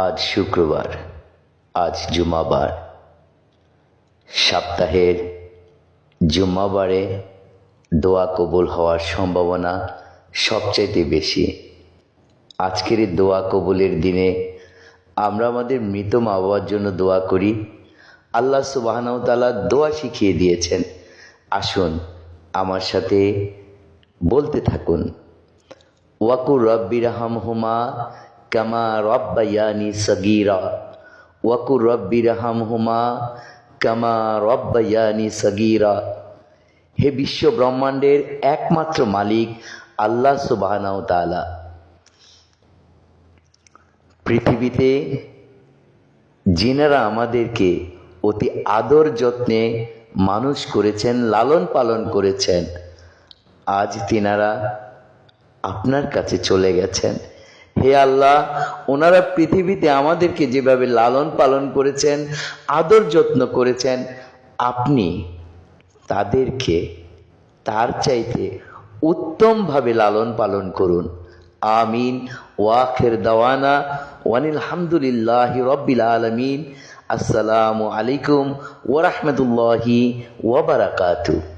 আজ শুক্রবার, আজ জুমাবার। সপ্তাহের জুম্মাবারে দোয়া কবুল হওয়ার সম্ভাবনা সবচাইতে বেশি। আজকের এই দোয়া কবুলের দিনে আমরা আমাদের মৃত মা বাবার জন্য দোয়া করি। আল্লাহ সুবহানাহু ওয়া তাআলা দোয়া শিখিয়ে দিয়েছেন। আসুন আমার সাথে বলতে থাকুন, ওয়াকুর রব্বিরহামহুমা কামা রব্বায়ানি সগীরা, ওয়াকুর রব্বিরহামহুমা কামা রব্বায়ানি সগীরা। হে বিশ্ব ব্রহ্মাণ্ডের একমাত্র মালিক আল্লাহ সুবহানাহু ওয়া তাআলা পৃথিবীতে যিনারা আমাদেরকে অতি আদর যত্নে মানুষ করেছেন, লালন পালন করেছেন, আজ তিনারা আপনার কাছে চলে গেছেন। হে আল্লাহ, ওনারা পৃথিবীতে আমাদেরকে যেভাবে লালন পালন করেছেন, আদর যত্ন করেছেন, আপনি তাদেরকে তার চাইতে উত্তমভাবে লালন পালন করুন। আমিন। ওয়াখির দাওয়ানা ওয়ানিল হামদুলিল্লাহি রাব্বিল আলামিন। আসসালামু আলাইকুম ওয়া রাহমাতুল্লাহি ওয়া বারাকাতুহু।